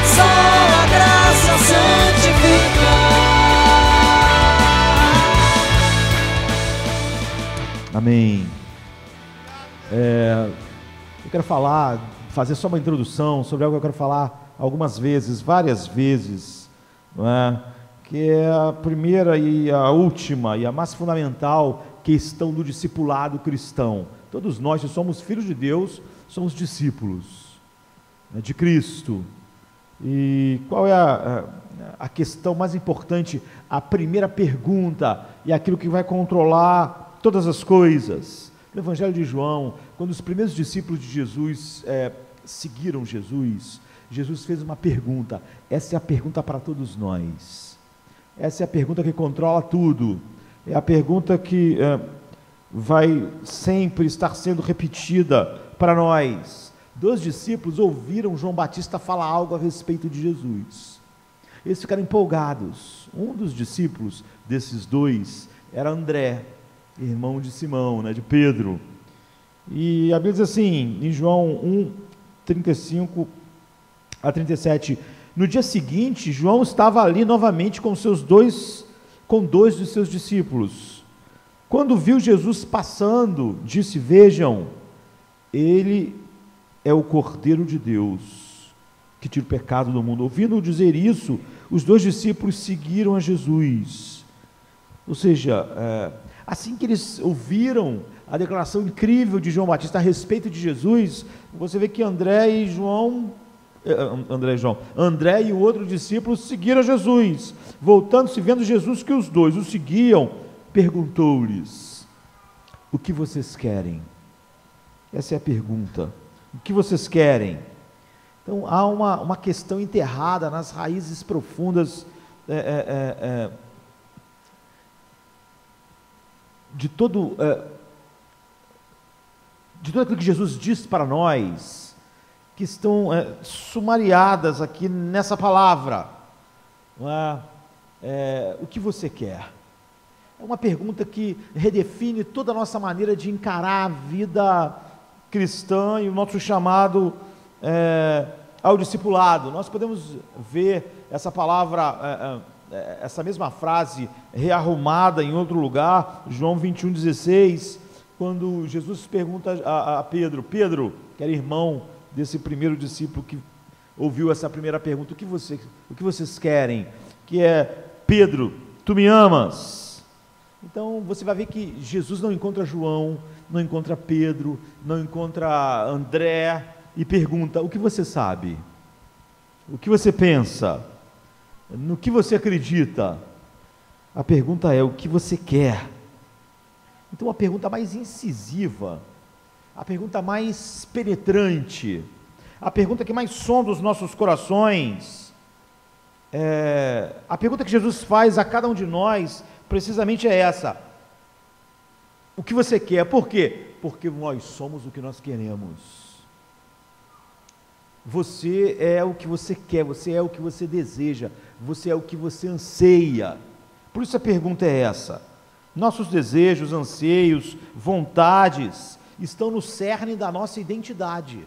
Só a graça santifica. Amém. Eu quero fazer só uma introdução sobre algo que eu quero falar algumas vezes, várias vezes, não é? Que é a primeira e a última e a mais fundamental questão do discipulado cristão. Todos nós, se somos filhos de Deus, somos discípulos, né, de Cristo. E qual é a questão mais importante? A primeira pergunta e aquilo que vai controlar todas as coisas. No Evangelho de João, quando os primeiros discípulos de Jesus seguiram Jesus, Jesus fez uma pergunta. Essa é a pergunta para todos nós. Essa é a pergunta que controla tudo. É a pergunta que vai sempre estar sendo repetida para nós. Dois discípulos ouviram João Batista falar algo a respeito de Jesus. Eles ficaram empolgados. Um dos discípulos desses dois era André, irmão de Simão, né, de Pedro. E a Bíblia diz assim, em João 1, 35 a 37, no dia seguinte, João estava ali novamente com dois de seus discípulos. Quando viu Jesus passando, disse: vejam, ele é o Cordeiro de Deus, que tira o pecado do mundo. Ouvindo dizer isso, os dois discípulos seguiram a Jesus. Ou seja, assim que eles ouviram a declaração incrível de João Batista a respeito de Jesus, você vê que André e o outro discípulo seguiram a Jesus. Voltando-se, vendo Jesus que os dois o seguiam, perguntou-lhes: o que vocês querem? Essa é a pergunta. O que vocês querem? Então há uma questão enterrada nas raízes profundas de todo aquilo que Jesus diz para nós, que estão sumariadas aqui nessa palavra. O que você quer? É uma pergunta que redefine toda a nossa maneira de encarar a vida cristã e o nosso chamado ao discipulado. Nós podemos ver essa palavra, essa mesma frase rearrumada em outro lugar, João 21,16, quando Jesus pergunta a Pedro, que era irmão desse primeiro discípulo que ouviu essa primeira pergunta: o que vocês querem? Que é: Pedro, tu me amas? Então você vai ver que Jesus não encontra João, não encontra Pedro, não encontra André e pergunta: o que você sabe? O que você pensa? No que você acredita? A pergunta é: o que você quer? Então a pergunta mais incisiva, a pergunta mais penetrante, a pergunta que mais sonda os nossos corações, a pergunta que Jesus faz a cada um de nós, precisamente é essa: o que você quer? Por quê? Porque nós somos o que nós queremos. Você é o que você quer, você é o que você deseja, você é o que você anseia. Por isso a pergunta é essa. Nossos desejos, anseios, vontades estão no cerne da nossa identidade.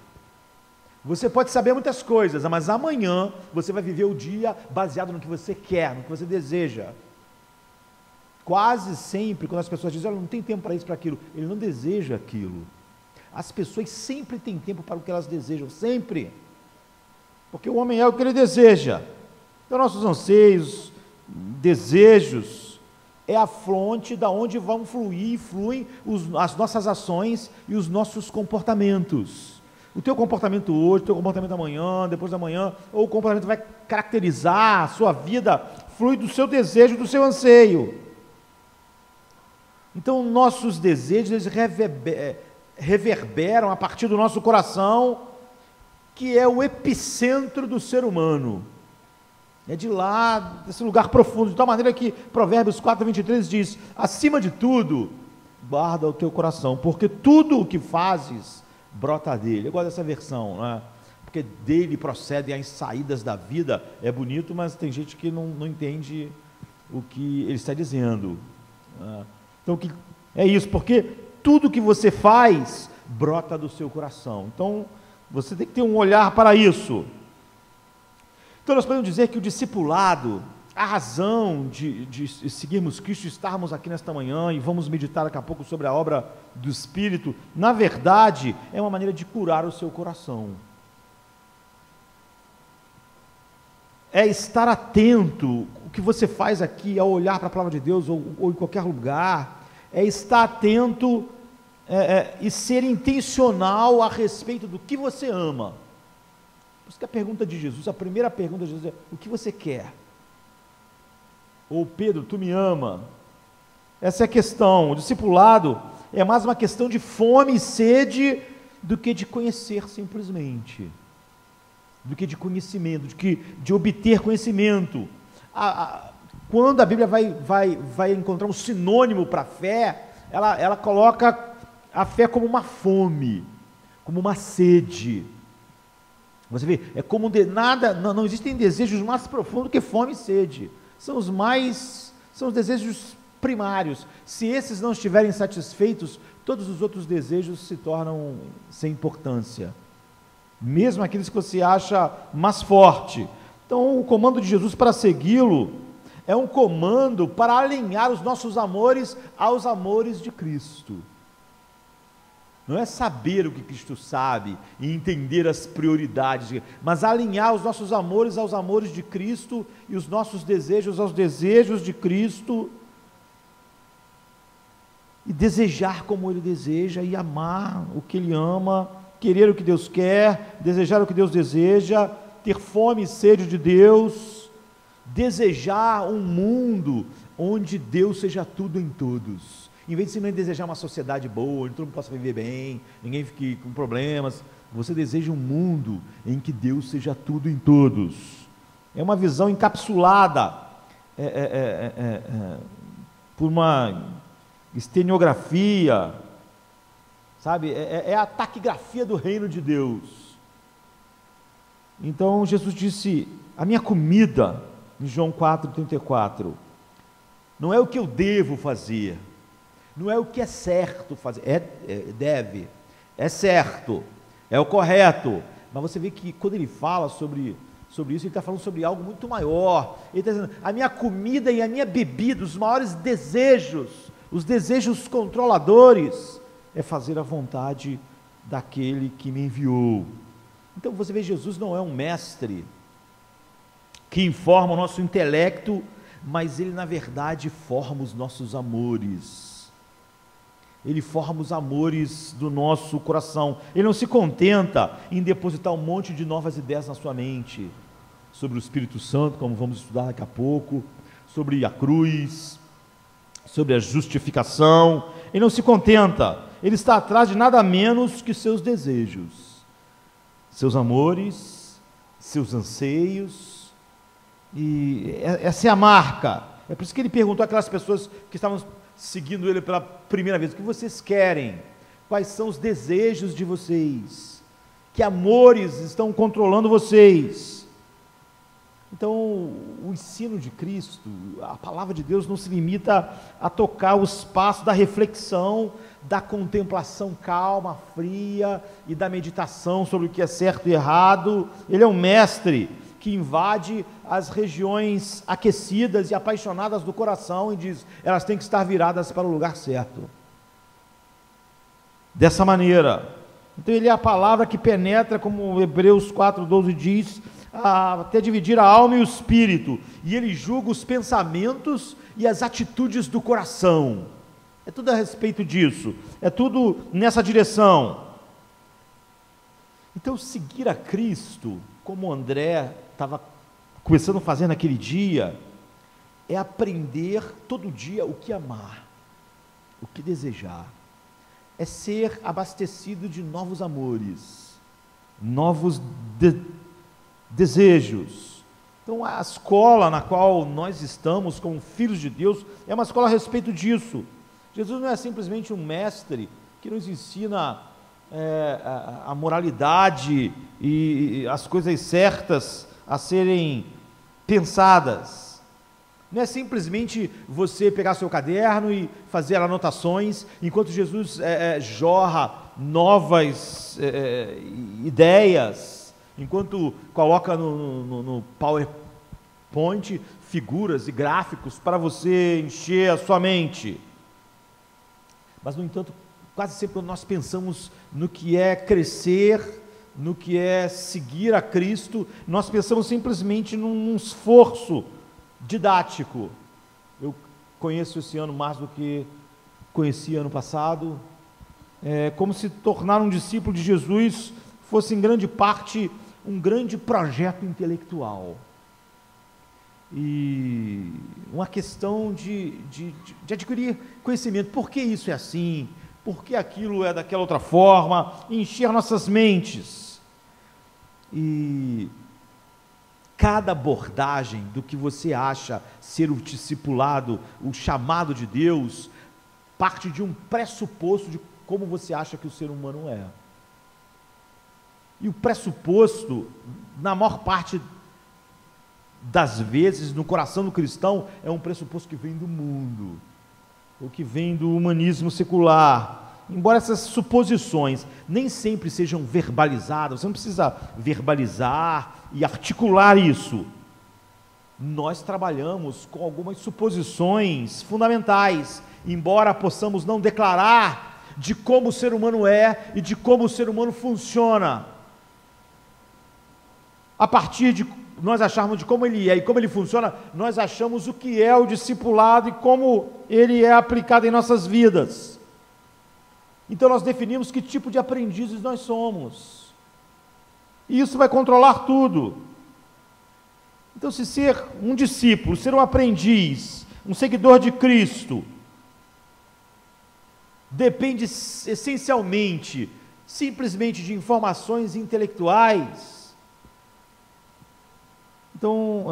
Você pode saber muitas coisas, mas amanhã você vai viver o dia baseado no que você quer, no que você deseja. Quase sempre, quando as pessoas dizem: olha, não tem tempo para isso, para aquilo, ele não deseja aquilo. As pessoas sempre têm tempo para o que elas desejam, sempre. Porque o homem é o que ele deseja. Então, nossos anseios, desejos, é a fonte da onde vão fluir e fluem as nossas ações e os nossos comportamentos. O teu comportamento hoje, o teu comportamento amanhã, depois da manhã, ou o comportamento vai caracterizar a sua vida, flui do seu desejo, do seu anseio. Então, nossos desejos, eles reverberam a partir do nosso coração, que é o epicentro do ser humano. É de lá, desse lugar profundo, de tal maneira que Provérbios 4:23 diz: acima de tudo, guarda o teu coração, porque tudo o que fazes brota dele. Eu gosto dessa versão, né? Porque dele procedem as saídas da vida. É bonito, mas tem gente que não entende o que ele está dizendo, né? Então, é isso, porque tudo que você faz brota do seu coração. Então, você tem que ter um olhar para isso. Então, nós podemos dizer que o discipulado, a razão de seguirmos Cristo, estarmos aqui nesta manhã e vamos meditar daqui a pouco sobre a obra do Espírito, na verdade, é uma maneira de curar o seu coração. É estar atento. O que você faz aqui ao olhar para a palavra de Deus ou em qualquer lugar, é estar atento e ser intencional a respeito do que você ama. Por isso que a pergunta de Jesus, a primeira pergunta de Jesus é: o que você quer? Ou Pedro, tu me ama? Essa é a questão. O discipulado é mais uma questão de fome e sede do que de conhecer simplesmente, do que de conhecimento, de obter conhecimento. Quando a Bíblia vai encontrar um sinônimo para a fé, ela coloca a fé como uma fome, como uma sede. Você vê, é como não existem desejos mais profundos que fome e sede. São os desejos primários. Se esses não estiverem satisfeitos, todos os outros desejos se tornam sem importância, mesmo aqueles que você acha mais forte. Então, o comando de Jesus para segui-lo é um comando para alinhar os nossos amores aos amores de Cristo. Não é saber o que Cristo sabe e entender as prioridades, mas alinhar os nossos amores aos amores de Cristo e os nossos desejos aos desejos de Cristo, e desejar como Ele deseja, e amar o que Ele ama, querer o que Deus quer, desejar o que Deus deseja, ter fome e sede de Deus, desejar um mundo onde Deus seja tudo em todos. Em vez de simplesmente desejar uma sociedade boa, onde todo mundo possa viver bem, ninguém fique com problemas, você deseja um mundo em que Deus seja tudo em todos. É uma visão encapsulada por uma esteniografia, sabe? É a taquigrafia do reino de Deus. Então Jesus disse: a minha comida, em João 4:34, não é o que eu devo fazer, não é o que é certo fazer, é certo, é o correto, mas você vê que quando ele fala sobre isso, ele está falando sobre algo muito maior. Ele está dizendo: a minha comida e a minha bebida, os maiores desejos, os desejos controladores, é fazer a vontade daquele que me enviou. Então você vê, Jesus não é um mestre que informa o nosso intelecto, mas ele na verdade forma os nossos amores. Ele forma os amores do nosso coração. Ele não se contenta em depositar um monte de novas ideias na sua mente, sobre o Espírito Santo, como vamos estudar daqui a pouco, sobre a cruz, sobre a justificação. Ele não se contenta, ele está atrás de nada menos que seus desejos, seus amores, seus anseios, e essa é a marca. É por isso que ele perguntou àquelas pessoas que estavam seguindo ele pela primeira vez: o que vocês querem? Quais são os desejos de vocês? Que amores estão controlando vocês? Então, o ensino de Cristo, a palavra de Deus, não se limita a tocar o espaço da reflexão, da contemplação calma, fria, e da meditação sobre o que é certo e errado. Ele é um mestre que invade as regiões aquecidas e apaixonadas do coração e diz: elas têm que estar viradas para o lugar certo. Dessa maneira, Então ele é a palavra que penetra, como Hebreus 4:12 diz, até dividir a alma e o espírito, e ele julga os pensamentos e as atitudes do coração. É tudo a respeito disso, é tudo nessa direção. Então seguir a Cristo, como o André estava começando a fazer naquele dia, é aprender todo dia o que amar, o que desejar, é ser abastecido de novos amores, novos desejos. Então a escola na qual nós estamos como filhos de Deus é uma escola a respeito disso. Jesus não é simplesmente um mestre que nos ensina a moralidade e as coisas certas a serem pensadas. Não é simplesmente você pegar seu caderno e fazer anotações, enquanto Jesus jorra novas ideias, enquanto coloca no PowerPoint figuras e gráficos para você encher a sua mente. Mas, no entanto, quase sempre quando nós pensamos no que é crescer, no que é seguir a Cristo, nós pensamos simplesmente num esforço didático. Eu conheço esse ano mais do que conheci ano passado. Como se tornar um discípulo de Jesus fosse em grande parte um grande projeto intelectual e uma questão de adquirir conhecimento. Por que isso é assim? Por que aquilo é daquela outra forma? Encher nossas mentes. E cada abordagem do que você acha ser o discipulado, o chamado de Deus, parte de um pressuposto de como você acha que o ser humano é. E o pressuposto, na maior parte das vezes, no coração do cristão, é um pressuposto que vem do mundo, ou que vem do humanismo secular. Embora essas suposições nem sempre sejam verbalizadas, você não precisa verbalizar e articular isso. Nós trabalhamos com algumas suposições fundamentais, embora possamos não declarar de como o ser humano é e de como o ser humano funciona. A partir de nós acharmos de como ele é e como ele funciona, nós achamos o que é o discipulado e como ele é aplicado em nossas vidas. Então nós definimos que tipo de aprendizes nós somos. E isso vai controlar tudo. Então, se ser um discípulo, ser um aprendiz, um seguidor de Cristo, depende essencialmente, simplesmente de informações intelectuais, então,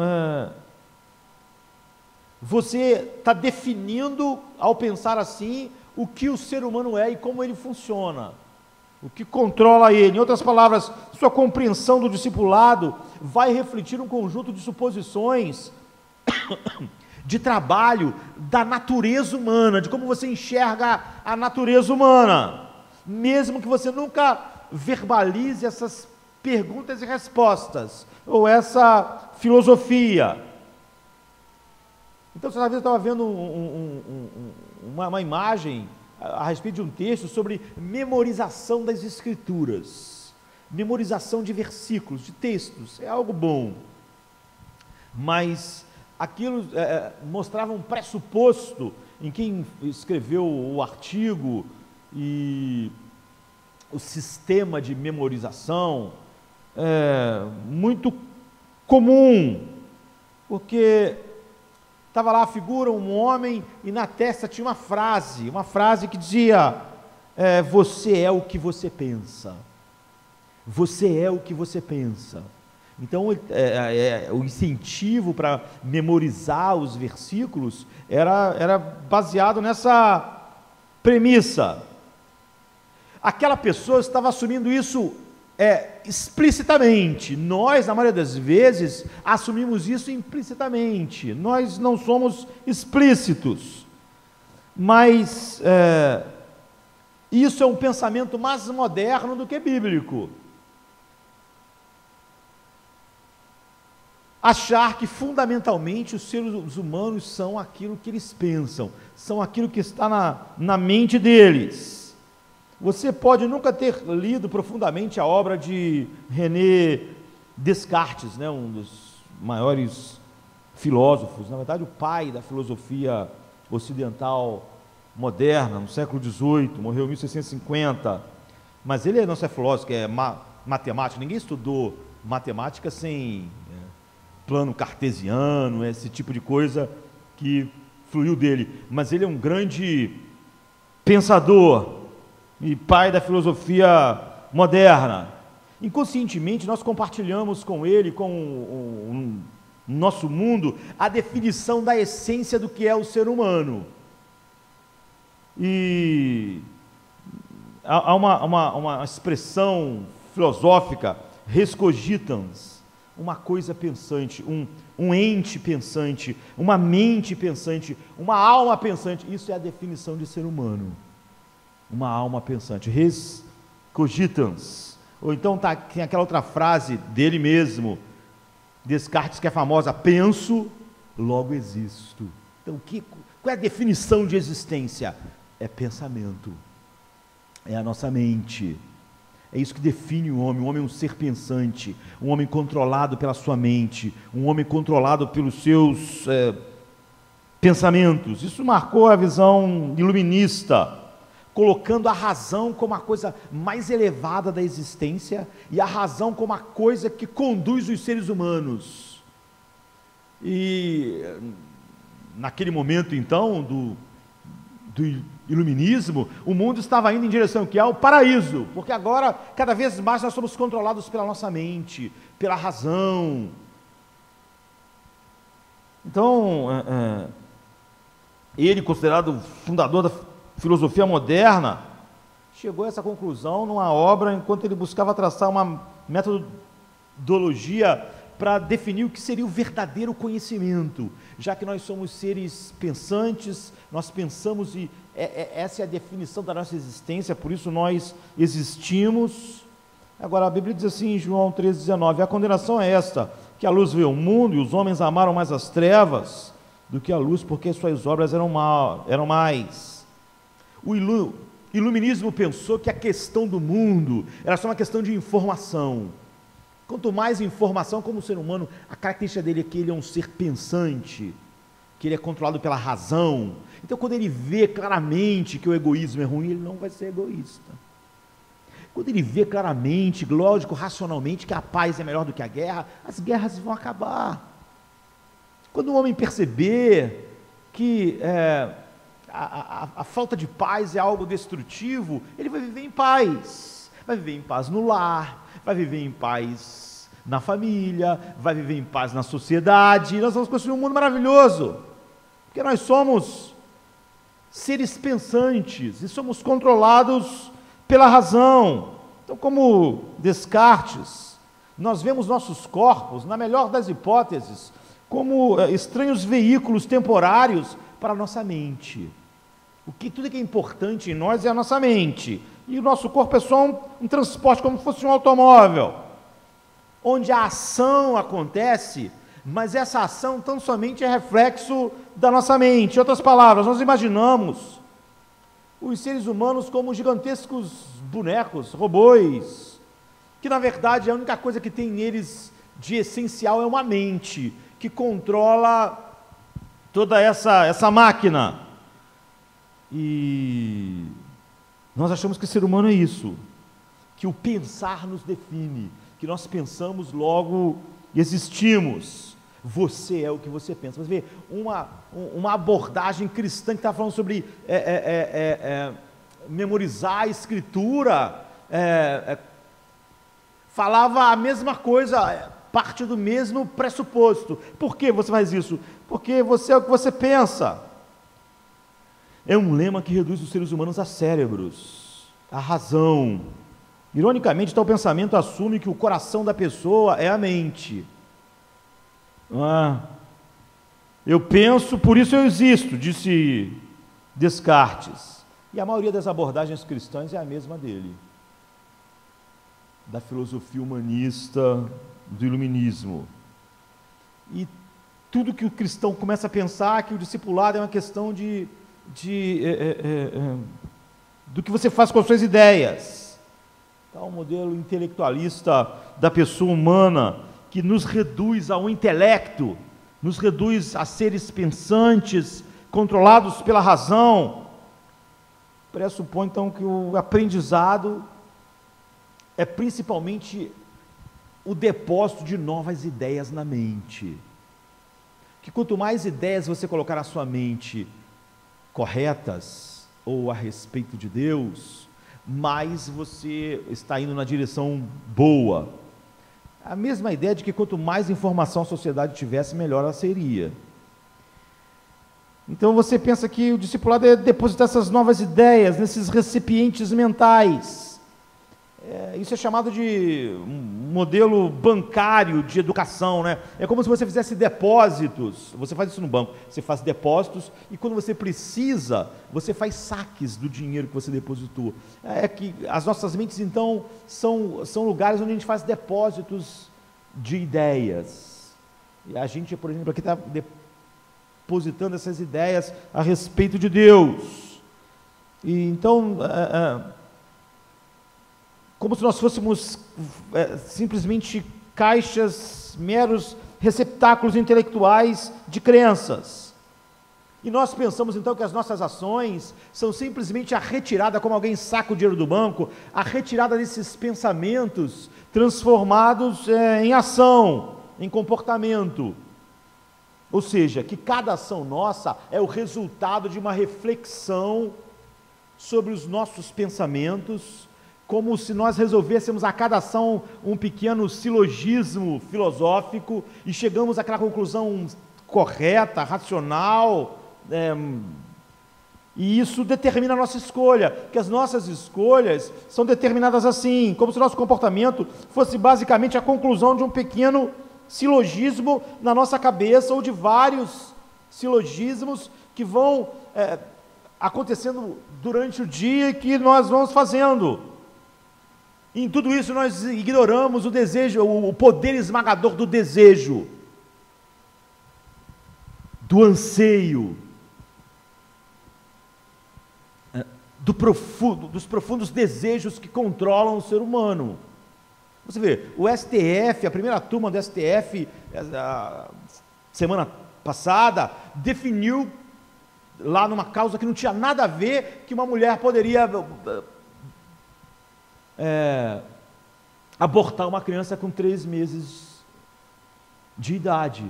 você está definindo, ao pensar assim, o que o ser humano é e como ele funciona, o que controla ele. Em outras palavras, sua compreensão do discipulado vai refletir um conjunto de suposições de trabalho da natureza humana, de como você enxerga a natureza humana, mesmo que você nunca verbalize essas perguntas e respostas, ou essa filosofia. Então, certa vez eu estava vendo uma imagem a respeito de um texto sobre memorização das escrituras, memorização de versículos, de textos. É algo bom, mas aquilo mostrava um pressuposto em quem escreveu o artigo e o sistema de memorização muito comum, porque estava lá a figura, um homem, e na testa tinha uma frase que dizia, você é o que você pensa, você é o que você pensa. Então, o incentivo para memorizar os versículos era baseado nessa premissa. Aquela pessoa estava assumindo isso explicitamente. Nós, na maioria das vezes, assumimos isso implicitamente. Nós não somos explícitos. Mas isso é um pensamento mais moderno do que bíblico. Achar que fundamentalmente os seres humanos são aquilo que eles pensam, são aquilo que está na mente deles. Você pode nunca ter lido profundamente a obra de René Descartes, né? Um dos maiores filósofos, na verdade o pai da filosofia ocidental moderna, no século XVIII, morreu em 1650, mas ele não é filósofo, é matemático. Ninguém estudou matemática sem plano cartesiano, esse tipo de coisa que fluiu dele, mas ele é um grande pensador e pai da filosofia moderna. Inconscientemente nós compartilhamos com ele, com o nosso mundo, a definição da essência do que é o ser humano. E há uma expressão filosófica, res cogitans, uma coisa pensante, um ente pensante, uma mente pensante, uma alma pensante. Isso é a definição de ser humano. Uma alma pensante, res cogitans. Ou então tem aquela outra frase dele mesmo, Descartes, que é famosa: penso, logo existo. Então, qual é a definição de existência? É pensamento, é a nossa mente. É isso que define o homem. O homem é um ser pensante, um homem controlado pela sua mente, um homem controlado pelos seus pensamentos. Isso marcou a visão iluminista, colocando a razão como a coisa mais elevada da existência e a razão como a coisa que conduz os seres humanos. E naquele momento, então, do iluminismo, o mundo estava indo em direção que é o paraíso, porque agora, cada vez mais, nós somos controlados pela nossa mente, pela razão. Então, ele, considerado o fundador da filosofia moderna, chegou a essa conclusão numa obra, enquanto ele buscava traçar uma metodologia para definir o que seria o verdadeiro conhecimento, já que nós somos seres pensantes, nós pensamos e essa é a definição da nossa existência, por isso nós existimos. Agora a Bíblia diz assim em João 13,19: a condenação é esta, que a luz veio ao mundo e os homens amaram mais as trevas do que a luz, porque suas obras eram mais. O iluminismo pensou que a questão do mundo era só uma questão de informação. Quanto mais informação, como o ser humano, a característica dele é que ele é um ser pensante, que ele é controlado pela razão. Então, quando ele vê claramente que o egoísmo é ruim, ele não vai ser egoísta. Quando ele vê claramente, lógico, racionalmente, que a paz é melhor do que a guerra, as guerras vão acabar. Quando o homem perceber que a falta de paz é algo destrutivo, ele vai viver em paz. Vai viver em paz no lar, vai viver em paz na família, vai viver em paz na sociedade. Nós vamos construir um mundo maravilhoso, porque nós somos seres pensantes e somos controlados pela razão. Então, como Descartes, nós vemos nossos corpos, na melhor das hipóteses, como estranhos veículos temporários para a nossa mente. Tudo que é importante em nós é a nossa mente, e o nosso corpo é só um transporte, como se fosse um automóvel, onde a ação acontece, mas essa ação tão somente é reflexo da nossa mente. Em outras palavras, nós imaginamos os seres humanos como gigantescos bonecos, robôs, que na verdade a única coisa que tem neles de essencial é uma mente, que controla toda essa máquina. E nós achamos que o ser humano é isso, que o pensar nos define, que nós pensamos, logo existimos. Você é o que você pensa. Mas vê, uma abordagem cristã que está falando sobre memorizar a escritura, falava a mesma coisa, parte do mesmo pressuposto. Por que você faz isso? Porque você é o que você pensa. É um lema que reduz os seres humanos a cérebros, a razão. Ironicamente, tal pensamento assume que o coração da pessoa é a mente. Eu penso, por isso eu existo, disse Descartes. E a maioria das abordagens cristãs é a mesma dele, da filosofia humanista, do iluminismo. E tudo que o cristão começa a pensar, que o discipulado é uma questão de do que você faz com as suas ideias. Então, o modelo intelectualista da pessoa humana, que nos reduz ao intelecto, nos reduz a seres pensantes, controlados pela razão, pressupõe então que o aprendizado é principalmente o depósito de novas ideias na mente. Que quanto mais ideias você colocar na sua mente corretas ou a respeito de Deus, mais você está indo na direção boa. A mesma ideia de que quanto mais informação a sociedade tivesse, melhor ela seria. Então você pensa que o discipulado é depositar essas novas ideias nesses recipientes mentais. Isso é chamado de um modelo bancário de educação, né? É como se você fizesse depósitos. Você faz isso no banco, você faz depósitos e quando você precisa, você faz saques do dinheiro que você depositou. É que as nossas mentes, então, são lugares onde a gente faz depósitos de ideias. E a gente, por exemplo, aqui está depositando essas ideias a respeito de Deus. E então, como se nós fôssemos simplesmente caixas, meros receptáculos intelectuais de crenças. E nós pensamos então que as nossas ações são simplesmente a retirada, como alguém saca o dinheiro do banco, a retirada desses pensamentos transformados em ação, em comportamento. Ou seja, que cada ação nossa é o resultado de uma reflexão sobre os nossos pensamentos, como se nós resolvêssemos a cada ação um pequeno silogismo filosófico e chegamos àquela conclusão correta, racional, e isso determina a nossa escolha, que as nossas escolhas são determinadas assim, como se o nosso comportamento fosse basicamente a conclusão de um pequeno silogismo na nossa cabeça, ou de vários silogismos que vão acontecendo durante o dia e que nós vamos fazendo. Em tudo isso nós ignoramos o desejo, o poder esmagador do desejo, do anseio, dos profundos desejos que controlam o ser humano. Você vê, o STF, a primeira turma do STF, semana passada, definiu lá numa causa que não tinha nada a ver, que uma mulher poderia abortar uma criança com 3 meses de idade.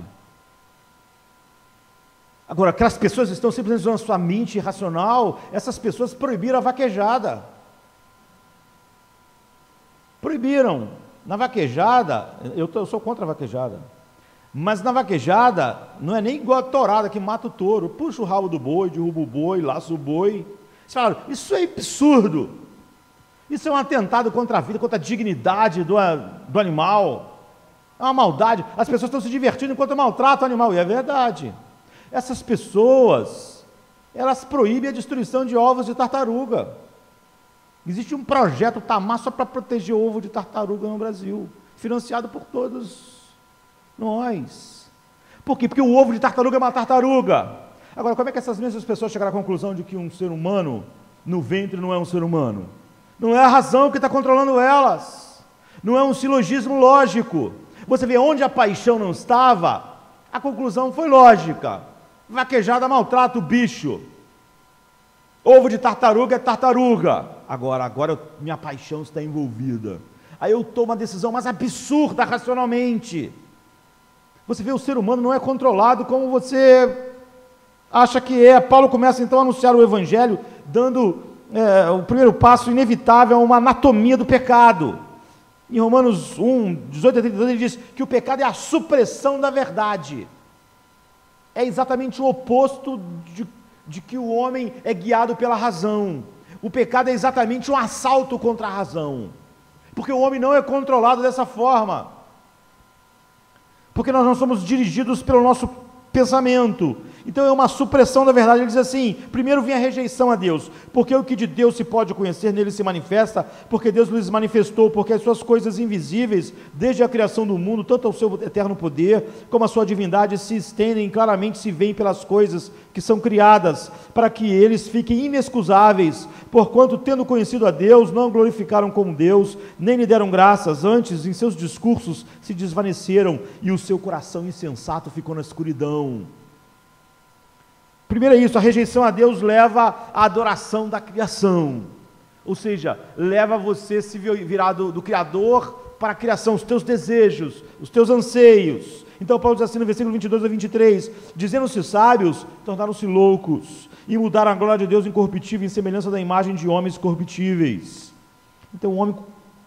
Agora, aquelas pessoas que estão simplesmente usando a sua mente irracional, essas pessoas proibiram a vaquejada. Proibiram. Na vaquejada, eu sou contra a vaquejada, mas na vaquejada não é nem igual a torada que mata o touro. Puxa o rabo do boi, derruba o boi, laça o boi. Vocês falaram, isso é absurdo. Isso é um atentado contra a vida, contra a dignidade do animal. É uma maldade. As pessoas estão se divertindo enquanto maltratam o animal. E é verdade. Essas pessoas, elas proíbem a destruição de ovos de tartaruga. Existe um projeto Tamar só para proteger o ovo de tartaruga no Brasil, financiado por todos nós. Por quê? Porque o ovo de tartaruga é uma tartaruga. Agora, como é que essas mesmas pessoas chegaram à conclusão de que um ser humano no ventre não é um ser humano? Não é a razão que está controlando elas, não é um silogismo lógico. Você vê onde a paixão não estava, a conclusão foi lógica. Vaquejada maltrata o bicho, ovo de tartaruga é tartaruga. Agora minha paixão está envolvida, aí eu tomo a decisão mais absurda racionalmente. Você vê, o ser humano não é controlado como você acha que é. Paulo começa então a anunciar o evangelho, dando o primeiro passo inevitável a uma anatomia do pecado. Em Romanos 1, 18 a 32, ele diz que o pecado é a supressão da verdade. É exatamente o oposto de que o homem é guiado pela razão. O pecado é exatamente um assalto contra a razão, porque o homem não é controlado dessa forma, porque nós não somos dirigidos pelo nosso pensamento. Então é uma supressão da verdade. Ele diz assim: primeiro vem a rejeição a Deus, porque o que de Deus se pode conhecer, nele se manifesta, porque Deus lhes manifestou, porque as suas coisas invisíveis, desde a criação do mundo, tanto ao seu eterno poder, como a sua divindade, se estendem, claramente se veem pelas coisas que são criadas, para que eles fiquem inexcusáveis, porquanto, tendo conhecido a Deus, não o glorificaram como Deus, nem lhe deram graças, antes, em seus discursos, se desvaneceram, e o seu coração insensato ficou na escuridão. Primeiro é isso, a rejeição a Deus leva à adoração da criação, ou seja, leva você a se virar do Criador para a criação, os teus desejos, os teus anseios. Então Paulo diz assim no versículo 22 a 23, dizendo-se sábios, tornaram-se loucos, e mudaram a glória de Deus incorruptível em semelhança da imagem de homens corruptíveis. Então o homem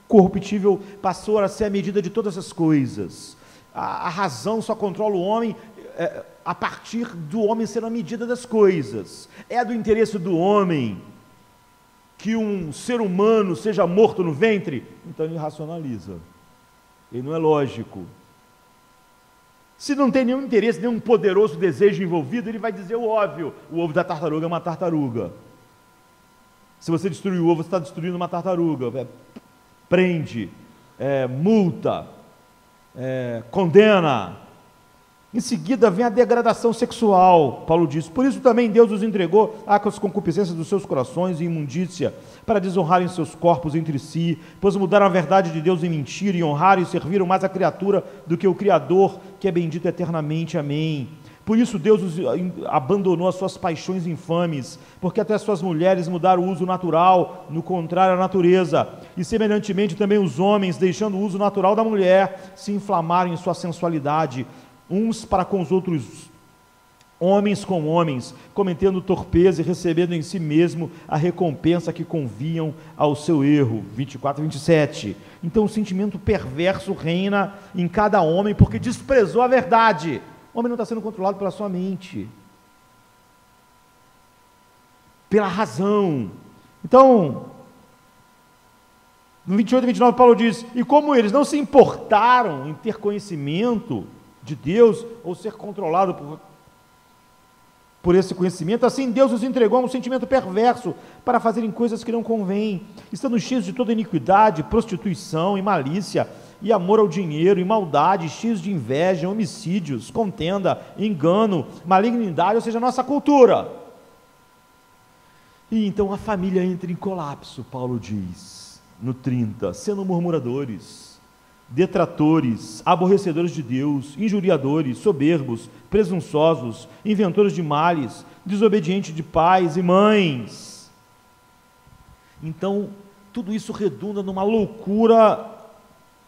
corruptível passou a ser a medida de todas as coisas. A razão só controla o homem a partir do homem ser a medida das coisas. É do interesse do homem que um ser humano seja morto no ventre? Então ele racionaliza. Ele não é lógico. Se não tem nenhum interesse, nenhum poderoso desejo envolvido, ele vai dizer o óbvio: o ovo da tartaruga é uma tartaruga. Se você destruir o ovo, você está destruindo uma tartaruga. Prende, multa, condena. Em seguida vem a degradação sexual, Paulo diz: por isso também Deus os entregou às concupiscências dos seus corações e imundícia, para desonrarem seus corpos entre si, pois mudaram a verdade de Deus em mentira, e honraram e serviram mais a criatura do que o Criador, que é bendito eternamente. Amém. Por isso Deus abandonou as suas paixões infames, porque até as suas mulheres mudaram o uso natural, no contrário à natureza, e semelhantemente também os homens, deixando o uso natural da mulher, se inflamaram em sua sensualidade, uns para com os outros, homens com homens, cometendo torpeza e recebendo em si mesmo a recompensa que conviam ao seu erro. 24 e 27. Então o sentimento perverso reina em cada homem, porque desprezou a verdade. O homem não está sendo controlado pela sua mente, pela razão. Então, no 28 e 29, Paulo diz: e como eles não se importaram em ter conhecimento de Deus, ou ser controlado por esse conhecimento, assim Deus os entregou a um sentimento perverso, para fazerem coisas que não convêm, estando cheios de toda iniquidade, prostituição e malícia, e amor ao dinheiro, e maldade, cheios de inveja, homicídios, contenda, engano, malignidade, ou seja, a nossa cultura. E então a família entra em colapso, Paulo diz, no 30, sendo murmuradores, detratores, aborrecedores de Deus, injuriadores, soberbos, presunçosos, inventores de males, desobedientes de pais e mães. Então, tudo isso redunda numa loucura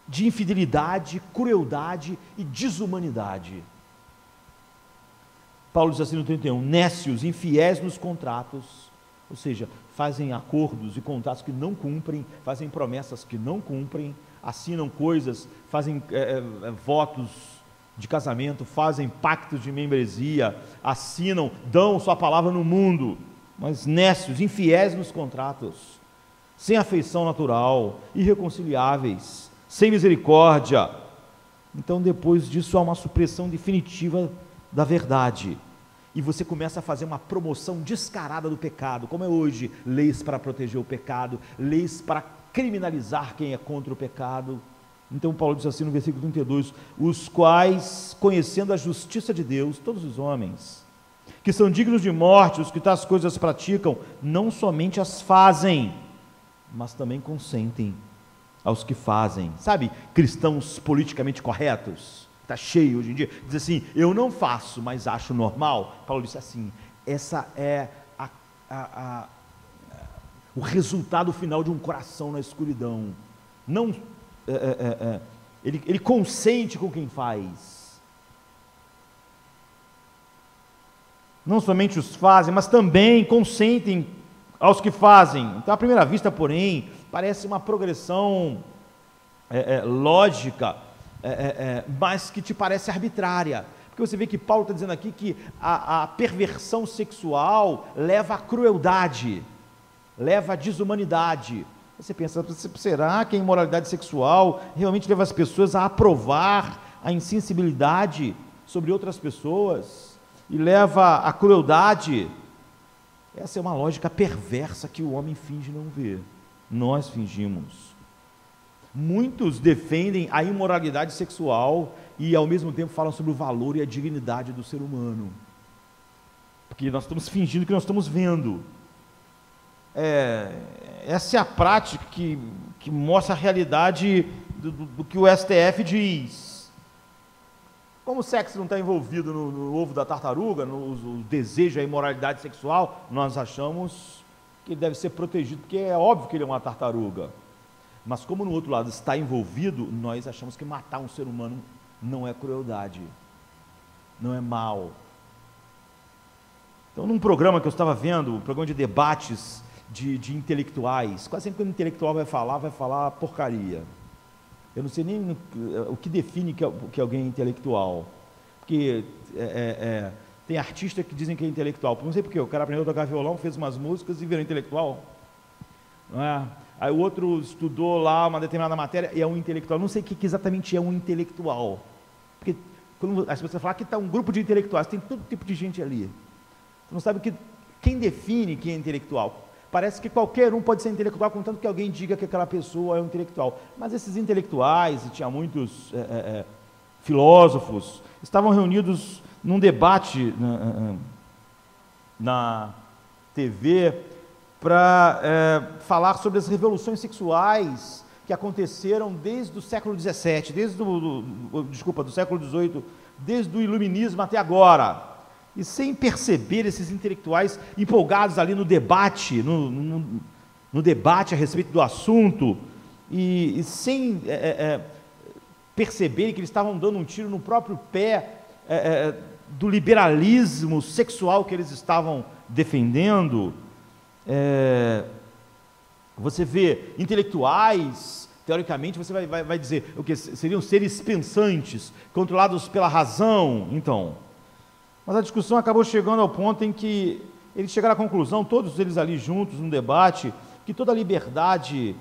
de infidelidade, crueldade e desumanidade. Paulo diz assim no 31, nécios, infiéis nos contratos, ou seja, fazem acordos e contratos que não cumprem, fazem promessas que não cumprem, assinam coisas, fazem votos de casamento, fazem pactos de membresia, assinam, dão sua palavra no mundo, mas nécios, infiéis nos contratos, sem afeição natural, irreconciliáveis, sem misericórdia. Então depois disso há uma supressão definitiva da verdade, e você começa a fazer uma promoção descarada do pecado, como é hoje, leis para proteger o pecado, leis para criminalizar quem é contra o pecado. Então Paulo diz assim no versículo 32, os quais, conhecendo a justiça de Deus, todos os homens, que são dignos de morte, os que tais coisas praticam, não somente as fazem, mas também consentem aos que fazem. Sabe, cristãos politicamente corretos, está cheio hoje em dia, diz assim, eu não faço, mas acho normal. Paulo disse assim, essa é o resultado final de um coração na escuridão. Não, ele consente com quem faz. Não somente os fazem, mas também consentem aos que fazem. Então, à primeira vista, porém, parece uma progressão lógica, mas que te parece arbitrária. Porque você vê que Paulo está dizendo aqui que a perversão sexual leva à crueldade, leva à desumanidade. Você pensa, será que a imoralidade sexual realmente leva as pessoas a aprovar a insensibilidade sobre outras pessoas? e leva à crueldade. Essa é uma lógica perversa que o homem finge não ver. Nós fingimos. Muitos defendem a imoralidade sexual e ao mesmo tempo falam sobre o valor e a dignidade do ser humano. Porque nós estamos fingindo que nós estamos vendo. Essa é a prática que mostra a realidade do que o STF diz. Como o sexo não está envolvido no ovo da tartaruga, no desejo, a imoralidade sexual, nós achamos que ele deve ser protegido, porque é óbvio que ele é uma tartaruga. Mas como no outro lado está envolvido, nós achamos que matar um ser humano não é crueldade, não é mal. Então, num programa que eu estava vendo, um programa de debates de intelectuais, quase sempre que o intelectual vai falar porcaria. Eu não sei nem o que define que alguém é intelectual. Porque tem artistas que dizem que é intelectual. Não sei porquê, o cara aprendeu a tocar violão, fez umas músicas e virou intelectual. Não é? Aí o outro estudou lá uma determinada matéria e é um intelectual. Não sei o que exatamente é um intelectual. Porque quando as pessoas falam que está um grupo de intelectuais, tem todo tipo de gente ali. Você não sabe quem define quem é intelectual. Parece que qualquer um pode ser intelectual, contanto que alguém diga que aquela pessoa é um intelectual. Mas esses intelectuais, e tinha muitos filósofos, estavam reunidos num debate na TV para falar sobre as revoluções sexuais que aconteceram desde o século XVII, do século XVIII, desde o iluminismo até agora. E sem perceber, esses intelectuais empolgados ali no debate, no debate a respeito do assunto, e sem perceber que eles estavam dando um tiro no próprio pé do liberalismo sexual que eles estavam defendendo. Você vê intelectuais, teoricamente, você vai dizer o que seriam seres pensantes, controlados pela razão, então. Mas a discussão acabou chegando ao ponto em que eles chegaram à conclusão, todos eles ali juntos no debate, que toda a liberdade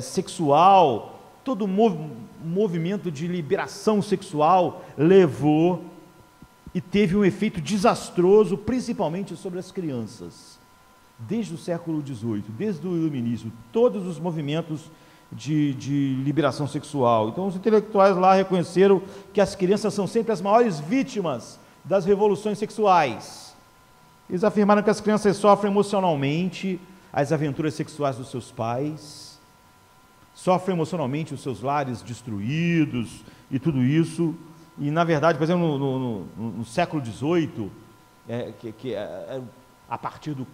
sexual, todo movimento de liberação sexual levou e teve um efeito desastroso, principalmente sobre as crianças. Desde o século XVIII, desde o iluminismo, todos os movimentos de liberação sexual. Então os intelectuais lá reconheceram que as crianças são sempre as maiores vítimas das revoluções sexuais. Eles afirmaram que as crianças sofrem emocionalmente as aventuras sexuais dos seus pais, sofrem emocionalmente os seus lares destruídos e tudo isso. E, na verdade, por exemplo, no século XVIII, a partir do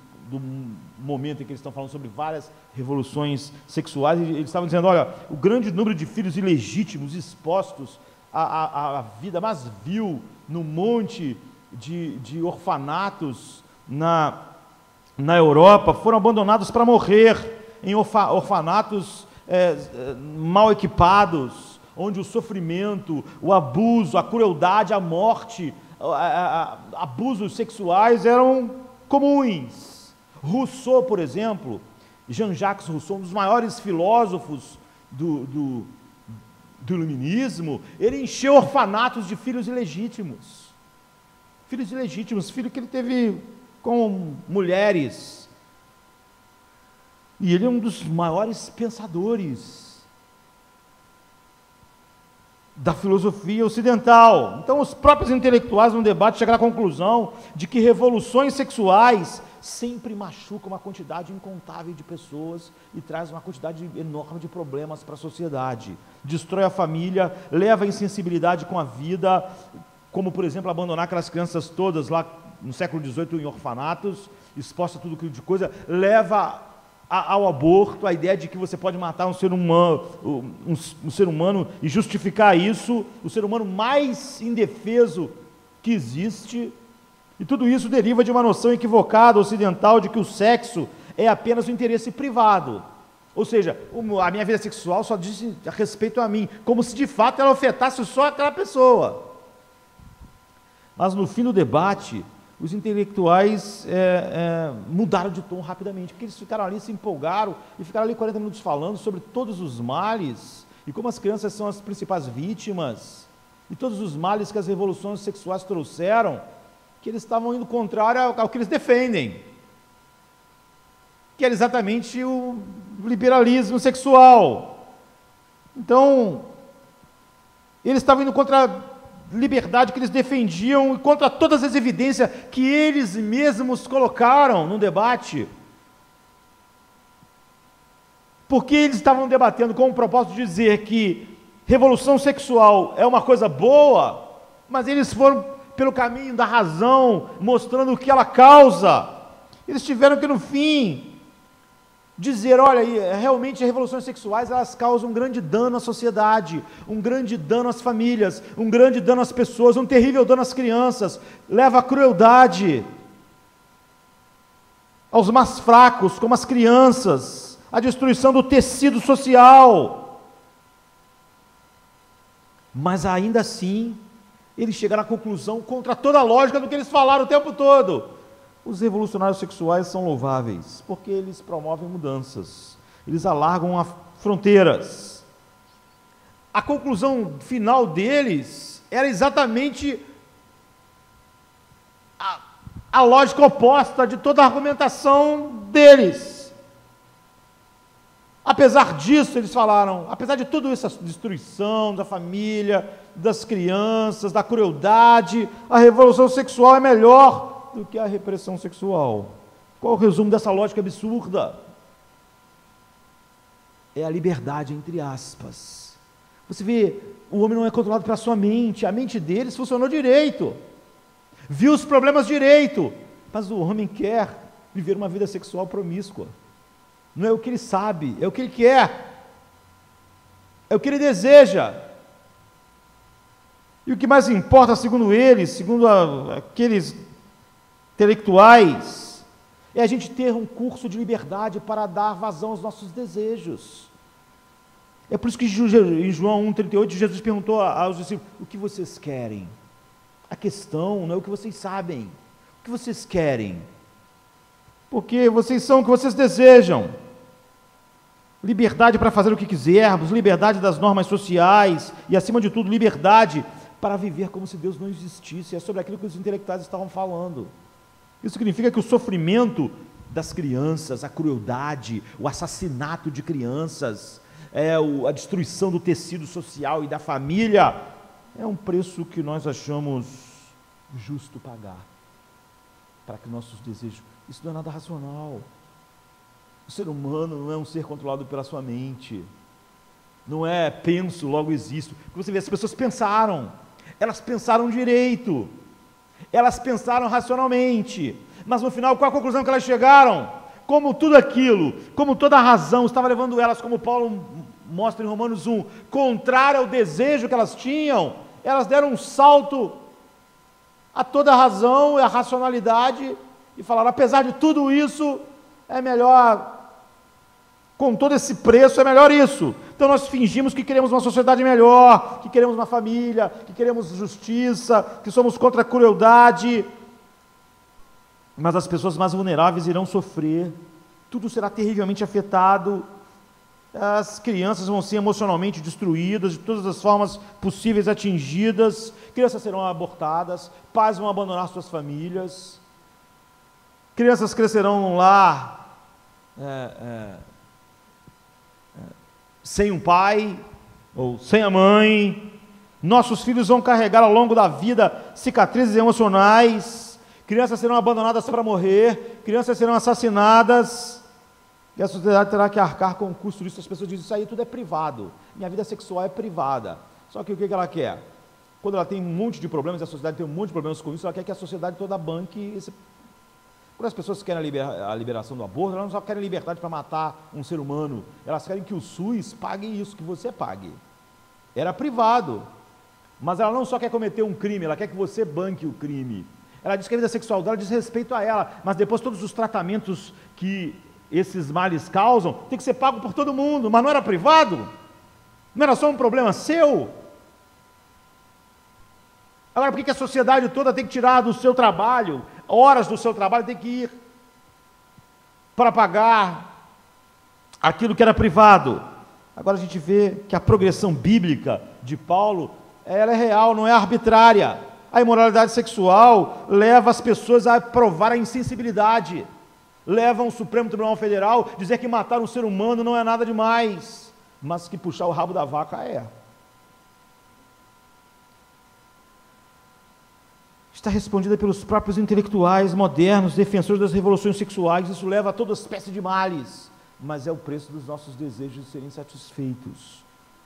momento em que eles estão falando sobre várias revoluções sexuais, eles estavam dizendo, olha, o grande número de filhos ilegítimos expostos à vida mais vil no monte de orfanatos na Europa, foram abandonados para morrer em orfanatos mal equipados, onde o sofrimento, o abuso, a crueldade, a morte, abusos sexuais eram comuns. Rousseau, por exemplo, Jean-Jacques Rousseau, um dos maiores filósofos do iluminismo, ele encheu orfanatos de filhos ilegítimos. Filhos ilegítimos, filho que ele teve com mulheres. E ele é um dos maiores pensadores da filosofia ocidental. Então, os próprios intelectuais no debate chegaram à conclusão de que revoluções sexuais sempre machucam uma quantidade incontável de pessoas e traz uma quantidade enorme de problemas para a sociedade. Destrói a família, leva a insensibilidade com a vida, como, por exemplo, abandonar aquelas crianças todas lá no século XVIII em orfanatos, exposta a tudo aquilo de coisa, leva ao aborto, a ideia de que você pode matar um ser humano e justificar isso, o ser humano mais indefeso que existe. E tudo isso deriva de uma noção equivocada ocidental de que o sexo é apenas um interesse privado. Ou seja, a minha vida sexual só diz a respeito a mim, como se de fato ela afetasse só aquela pessoa. Mas no fim do debate, os intelectuais mudaram de tom rapidamente, porque eles ficaram ali, se empolgaram e ficaram ali 40 minutos falando sobre todos os males e como as crianças são as principais vítimas e todos os males que as revoluções sexuais trouxeram. que eles estavam indo contrário ao que eles defendem, que era exatamente o liberalismo sexual. Então, eles estavam indo contra a liberdade que eles defendiam e contra todas as evidências que eles mesmos colocaram no debate. Porque eles estavam debatendo com o propósito de dizer que revolução sexual é uma coisa boa, mas eles foram pelo caminho da razão, mostrando o que ela causa. Eles tiveram que, no fim, dizer, olha, realmente as revoluções sexuais, elas causam um grande dano à sociedade, um grande dano às famílias, um grande dano às pessoas, um terrível dano às crianças, leva à crueldade aos mais fracos, como as crianças, a destruição do tecido social. Mas ainda assim, eles chegaram à conclusão, contra toda a lógica do que eles falaram o tempo todo: os revolucionários sexuais são louváveis, porque eles promovem mudanças, eles alargam as fronteiras. A conclusão final deles era exatamente a lógica oposta de toda a argumentação deles. Apesar disso, eles falaram, apesar de toda essa destruição da família, das crianças, da crueldade, a revolução sexual é melhor do que a repressão sexual. Qual é o resumo dessa lógica absurda? É a liberdade, entre aspas. Você vê, o homem não é controlado pela sua mente, a mente deles funcionou direito, viu os problemas direito, mas o homem quer viver uma vida sexual promíscua. Não é o que ele sabe, é o que ele quer, é o que ele deseja. E o que mais importa, segundo eles, segundo aqueles intelectuais, é a gente ter um curso de liberdade para dar vazão aos nossos desejos. É por isso que em João 1,38, Jesus perguntou aos discípulos: o que vocês querem? A questão não é o que vocês sabem, o que vocês querem, porque vocês são o que vocês desejam. Liberdade para fazer o que quisermos, liberdade das normas sociais e, acima de tudo, liberdade para viver como se Deus não existisse. É sobre aquilo que os intelectuais estavam falando. Isso significa que o sofrimento das crianças, a crueldade, o assassinato de crianças, a destruição do tecido social e da família, é um preço que nós achamos justo pagar para que nossos desejos... Isso não é nada racional. O ser humano não é um ser controlado pela sua mente. Não é penso, logo existo. Porque você vê, as pessoas pensaram. Elas pensaram direito. Elas pensaram racionalmente. Mas no final, qual a conclusão que elas chegaram? Como tudo aquilo, como toda a razão estava levando elas, como Paulo mostra em Romanos 1, contrário ao desejo que elas tinham, elas deram um salto a toda a razão e a racionalidade e falaram: apesar de tudo isso, é melhor, com todo esse preço, é melhor isso. Então nós fingimos que queremos uma sociedade melhor, que queremos uma família, que queremos justiça, que somos contra a crueldade, mas as pessoas mais vulneráveis irão sofrer, tudo será terrivelmente afetado, as crianças vão ser emocionalmente destruídas, de todas as formas possíveis atingidas, crianças serão abortadas, pais vão abandonar suas famílias, crianças crescerão num lar sem um pai, ou sem a mãe, nossos filhos vão carregar ao longo da vida cicatrizes emocionais, crianças serão abandonadas para morrer, crianças serão assassinadas, e a sociedade terá que arcar com o custo disso. As pessoas dizem: isso aí tudo é privado, minha vida sexual é privada. Só que o que ela quer? Quando ela tem um monte de problemas, a sociedade tem um monte de problemas com isso, ela quer que a sociedade toda banque esse... Quando as pessoas querem a liberação do aborto, elas não só querem liberdade para matar um ser humano, elas querem que o SUS pague isso, que você pague. Era privado, mas ela não só quer cometer um crime, ela quer que você banque o crime. Ela diz que a vida sexual dela diz respeito a ela, mas depois todos os tratamentos que esses males causam tem que ser pago por todo mundo. Mas não era privado? Não era só um problema seu? Agora, por que a sociedade toda tem que tirar do seu trabalho, horas do seu trabalho, tem que ir para pagar aquilo que era privado? Agora a gente vê que a progressão bíblica de Paulo, ela é real, não é arbitrária. A imoralidade sexual leva as pessoas a provar a insensibilidade, leva o Supremo Tribunal Federal a dizer que matar um ser humano não é nada demais, mas que puxar o rabo da vaca é. Está respondida pelos próprios intelectuais modernos, defensores das revoluções sexuais. Isso leva a toda espécie de males, mas é o preço dos nossos desejos de serem satisfeitos.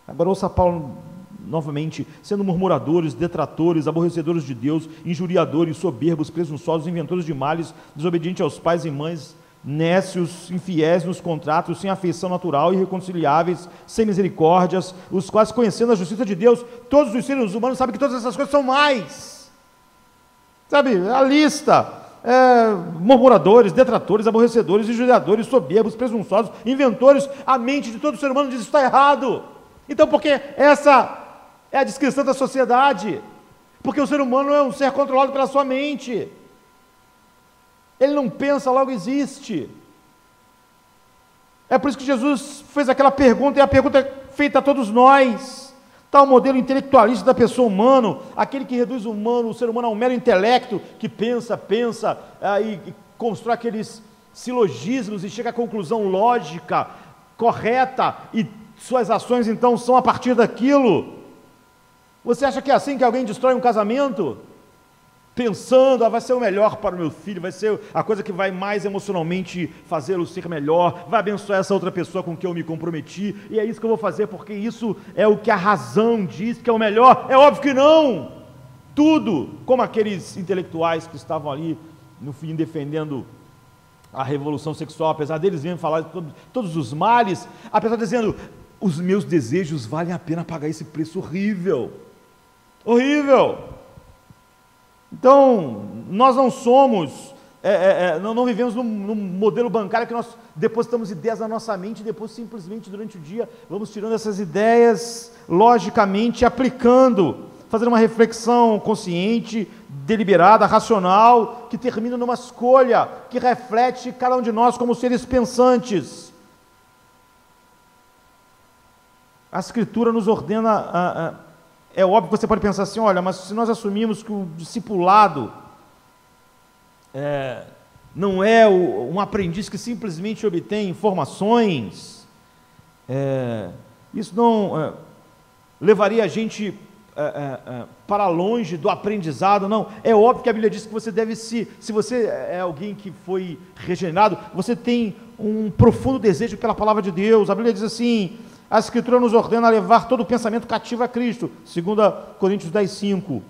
Agora ouça Paulo novamente: sendo murmuradores, detratores, aborrecedores de Deus, injuriadores, soberbos, presunçosos, inventores de males, desobedientes aos pais e mães, nécios, infiéis nos contratos, sem afeição natural, irreconciliáveis, sem misericórdias, os quais, conhecendo a justiça de Deus, todos os seres humanos sabem que todas essas coisas são mais. Sabe, a lista: murmuradores, detratores, aborrecedores, injuriadores, soberbos, presunçosos, inventores. A mente de todo ser humano diz: isso está errado. Então, porque essa é a descrição da sociedade, porque o ser humano é um ser controlado pela sua mente, ele não pensa, logo existe. É por isso que Jesus fez aquela pergunta, e a pergunta é feita a todos nós. Tal modelo intelectualista da pessoa humana, aquele que reduz o ser humano a um mero intelecto, que pensa, e constrói aqueles silogismos e chega à conclusão lógica, correta, e suas ações então são a partir daquilo. Você acha que é assim que alguém destrói um casamento? Pensando: vai ser o melhor para o meu filho, vai ser a coisa que vai mais emocionalmente fazê-lo ser melhor, vai abençoar essa outra pessoa com quem eu me comprometi, e é isso que eu vou fazer, porque isso é o que a razão diz que é o melhor. É óbvio que não! Tudo, como aqueles intelectuais que estavam ali, no fim, defendendo a revolução sexual, apesar deles mesmos falar de todos os males, a pessoa dizendo: os meus desejos valem a pena pagar esse preço horrível. Horrível! Então, nós não somos, não vivemos num modelo bancário que nós depositamos ideias na nossa mente e depois simplesmente durante o dia vamos tirando essas ideias logicamente, aplicando, fazendo uma reflexão consciente, deliberada, racional, que termina numa escolha que reflete cada um de nós como seres pensantes. A Escritura nos ordena, é óbvio que você pode pensar assim: olha, mas se nós assumimos que o discipulado não é um aprendiz que simplesmente obtém informações, isso não levaria a gente para longe do aprendizado. Não, é óbvio que a Bíblia diz que você deve se você é alguém que foi regenerado, você tem um profundo desejo pela palavra de Deus. A Bíblia diz assim: a Escritura nos ordena a levar todo o pensamento cativo a Cristo, 2 Coríntios 10:5,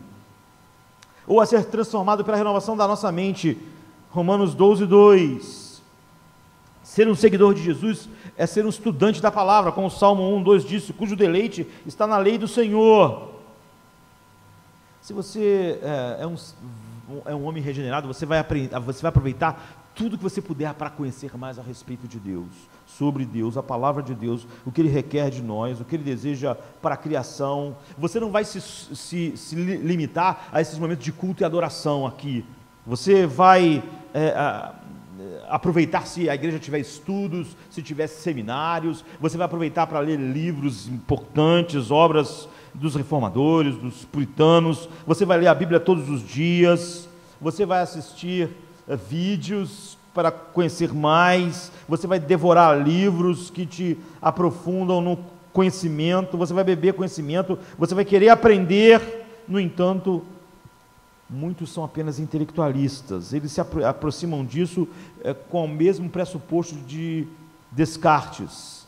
ou a ser transformado pela renovação da nossa mente, Romanos 12:2. Ser um seguidor de Jesus é ser um estudante da palavra, como o Salmo 1:2 diz: cujo deleite está na lei do Senhor. Se você é um homem regenerado, você vai aproveitar tudo que você puder para conhecer mais a respeito de Deus, sobre Deus, a palavra de Deus, o que Ele requer de nós, o que Ele deseja para a criação. Você não vai se limitar a esses momentos de culto e adoração aqui. Você vai aproveitar se a igreja tiver estudos, se tiver seminários, você vai aproveitar para ler livros importantes, obras dos reformadores, dos puritanos. Você vai ler a Bíblia todos os dias, você vai assistir vídeos para conhecer mais, você vai devorar livros que te aprofundam no conhecimento, você vai beber conhecimento, você vai querer aprender. No entanto, muitos são apenas intelectualistas, eles se aproximam disso com o mesmo pressuposto de Descartes,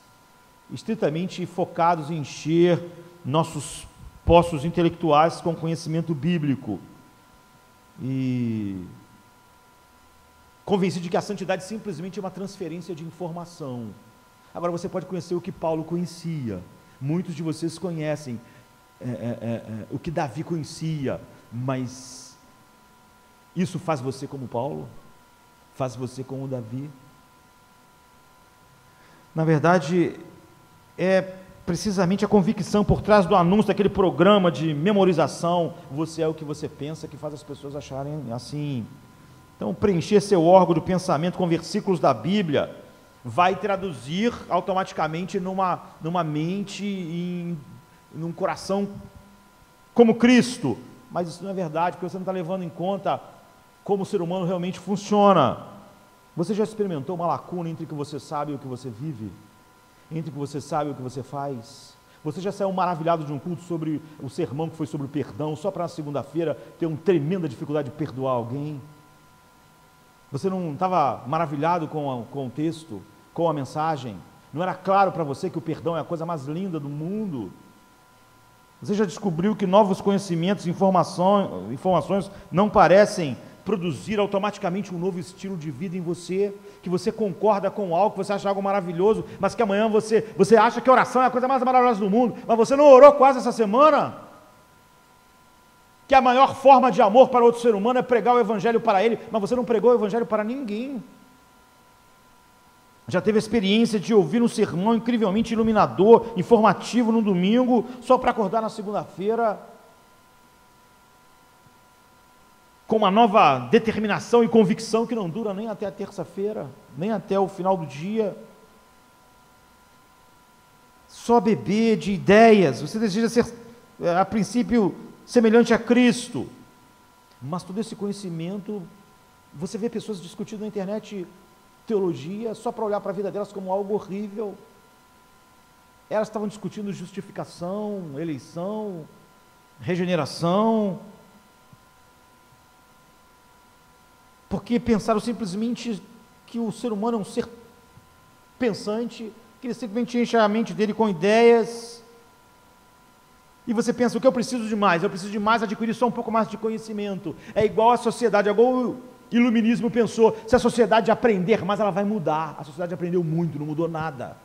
estritamente focados em encher nossos poços intelectuais com conhecimento bíblico, e convencido de que a santidade simplesmente é uma transferência de informação. Agora você pode conhecer o que Paulo conhecia, muitos de vocês conhecem o que Davi conhecia, mas isso faz você como Paulo? Faz você como Davi? Na verdade, é precisamente a convicção por trás do anúncio daquele programa de memorização: você é o que você pensa, que faz as pessoas acharem assim. Então, preencher seu órgão de pensamento com versículos da Bíblia vai traduzir automaticamente numa mente, num coração como Cristo. mas isso não é verdade, porque você não está levando em conta como o ser humano realmente funciona. Você já experimentou uma lacuna entre o que você sabe e o que você vive? Entre o que você sabe e o que você faz? Você já saiu maravilhado de um culto sobre o sermão que foi sobre o perdão, só para na segunda-feira ter uma tremenda dificuldade de perdoar alguém? Você não estava maravilhado com o texto, com a mensagem? Não era claro para você que o perdão é a coisa mais linda do mundo? Você já descobriu que novos conhecimentos e informações não parecem produzir automaticamente um novo estilo de vida em você? Que você concorda com algo, que você acha algo maravilhoso, mas que amanhã você acha que a oração é a coisa mais maravilhosa do mundo, mas você não orou quase essa semana? Que a maior forma de amor para outro ser humano é pregar o evangelho para ele, mas você não pregou o evangelho para ninguém. Já teve a experiência de ouvir um sermão incrivelmente iluminador, informativo no domingo, só para acordar na segunda-feira com uma nova determinação e convicção que não dura nem até a terça-feira, nem até o final do dia. Só beber de ideias. Você deseja ser, a princípio, semelhante a Cristo, mas todo esse conhecimento, você vê pessoas discutindo na internet teologia só para olhar para a vida delas como algo horrível. Elas estavam discutindo justificação, eleição, regeneração, porque pensaram simplesmente que o ser humano é um ser pensante, que ele simplesmente enche a mente dele com ideias. E você pensa, o que eu preciso de mais? Eu preciso de mais adquirir só um pouco mais de conhecimento. É igual a sociedade, é igual o iluminismo pensou, se a sociedade aprender mais, ela vai mudar. A sociedade aprendeu muito, não mudou nada.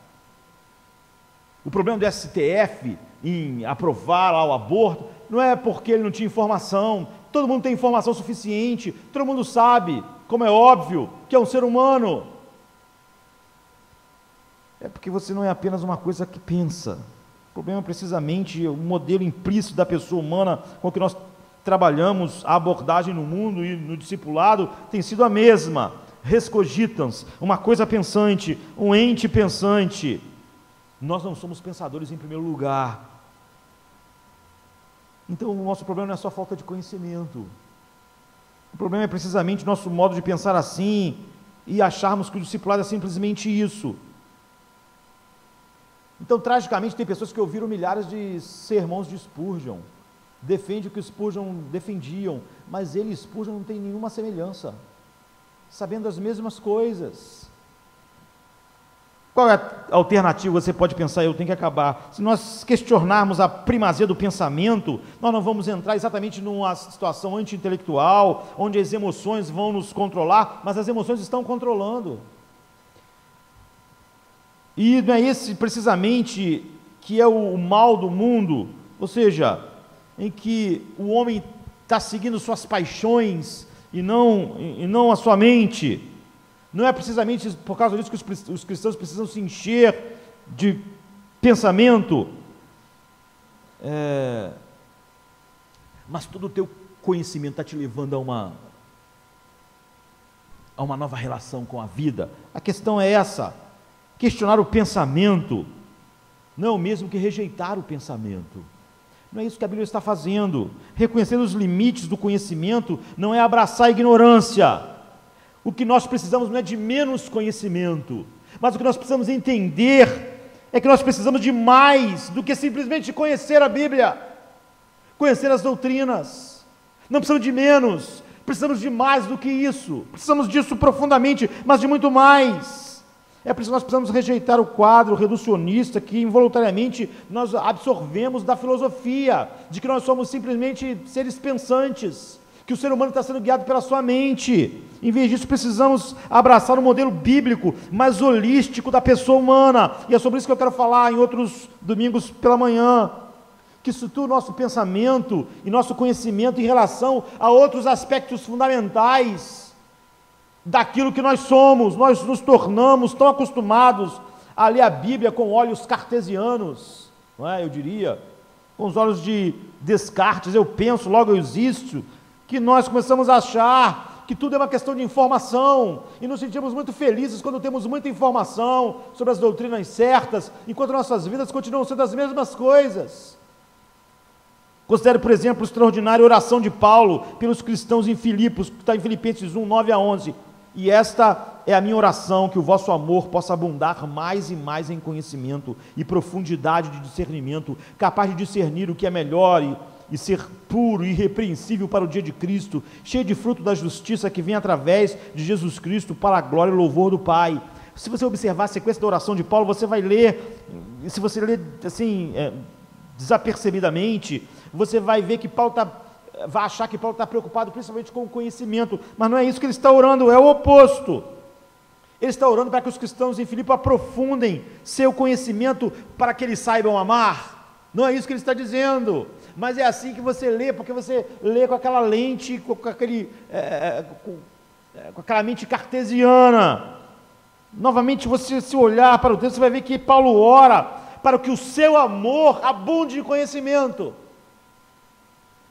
O problema do STF em aprovar lá o aborto, não é porque ele não tinha informação. Todo mundo tem informação suficiente, todo mundo sabe, como é óbvio, que é um ser humano. É porque você não é apenas uma coisa que pensa. O problema é precisamente o modelo implícito da pessoa humana com que nós trabalhamos, a abordagem no mundo e no discipulado tem sido a mesma. Res cogitans, uma coisa pensante, um ente pensante. Nós não somos pensadores em primeiro lugar. Então o nosso problema não é só falta de conhecimento. O problema é precisamente nosso modo de pensar assim e acharmos que o discipulado é simplesmente isso. Então, tragicamente, tem pessoas que ouviram milhares de sermões de Spurgeon, defende o que Spurgeon defendiam, mas ele e Spurgeon não tem nenhuma semelhança, sabendo as mesmas coisas. Qual é a alternativa? Você pode pensar, eu tenho que acabar. Se nós questionarmos a primazia do pensamento, nós não vamos entrar exatamente numa situação anti-intelectual, onde as emoções vão nos controlar, mas as emoções estão controlando. E não é esse precisamente que é o mal do mundo, ou seja, em que o homem está seguindo suas paixões e não a sua mente. Não é precisamente por causa disso que os cristãos precisam se encher de pensamento, mas todo o teu conhecimento está te levando a uma nova relação com a vida. A questão é essa. Questionar o pensamento não é o mesmo que rejeitar o pensamento. Não é isso que a Bíblia está fazendo. Reconhecer os limites do conhecimento não é abraçar a ignorância. O que nós precisamos não é de menos conhecimento, mas o que nós precisamos entender é que nós precisamos de mais do que simplesmente conhecer a Bíblia, conhecer as doutrinas. Não precisamos de menos, precisamos de mais do que isso. Precisamos disso profundamente, mas de muito mais. É por isso que nós precisamos rejeitar o quadro reducionista que involuntariamente nós absorvemos da filosofia, de que nós somos simplesmente seres pensantes, que o ser humano está sendo guiado pela sua mente. Em vez disso, precisamos abraçar o modelo bíblico mais holístico da pessoa humana, e é sobre isso que eu quero falar em outros domingos pela manhã, que situa o nosso pensamento e nosso conhecimento em relação a outros aspectos fundamentais daquilo que nós somos. Nós nos tornamos tão acostumados a ler a Bíblia com olhos cartesianos, não é? Eu diria, com os olhos de Descartes, eu penso, logo eu existo, que nós começamos a achar que tudo é uma questão de informação, e nos sentimos muito felizes quando temos muita informação sobre as doutrinas certas, enquanto nossas vidas continuam sendo as mesmas coisas. Considere, por exemplo, a extraordinária oração de Paulo pelos cristãos em Filipos, que está em Filipenses 1, 9 a 11. E esta é a minha oração, que o vosso amor possa abundar mais e mais em conhecimento e profundidade de discernimento, capaz de discernir o que é melhor e ser puro e irrepreensível para o dia de Cristo, cheio de fruto da justiça que vem através de Jesus Cristo para a glória e louvor do Pai. Se você observar a sequência da oração de Paulo, você vai ler, se você ler assim, desapercebidamente, você vai ver que Paulo vai achar que Paulo está preocupado principalmente com o conhecimento, mas não é isso que ele está orando, é o oposto. Ele está orando para que os cristãos em Filipe aprofundem seu conhecimento para que eles saibam amar. Não é isso que ele está dizendo, mas é assim que você lê, porque você lê com aquela lente, com aquela mente cartesiana. Novamente, você se olhar para o texto, você vai ver que Paulo ora para que o seu amor abunde de conhecimento,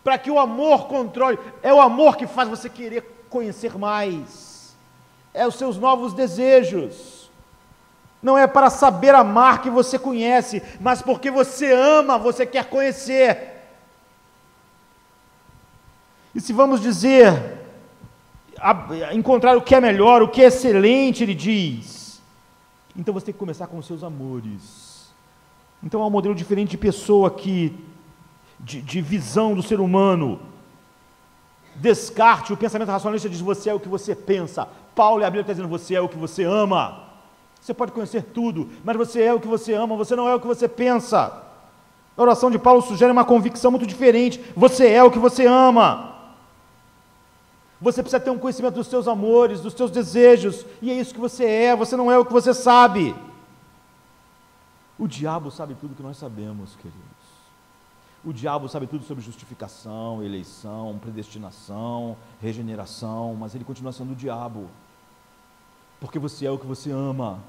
para que o amor controle. É o amor que faz você querer conhecer mais, é os seus novos desejos. Não é para saber amar que você conhece, mas porque você ama, você quer conhecer. E se vamos dizer, encontrar o que é melhor, o que é excelente, ele diz, então você tem que começar com os seus amores. Então há um modelo diferente de pessoa aqui, de visão do ser humano. Descarte, o pensamento racionalista diz, você é o que você pensa. Paulo e a Bíblia está dizendo, você é o que você ama. Você pode conhecer tudo, mas você é o que você ama, você não é o que você pensa. A oração de Paulo sugere uma convicção muito diferente, você é o que você ama. Você precisa ter um conhecimento dos seus amores, dos seus desejos, e é isso que você não é o que você sabe. O diabo sabe tudo que nós sabemos, queridos. O diabo sabe tudo sobre justificação, eleição, predestinação, regeneração, mas ele continua sendo o diabo, porque você é o que você ama,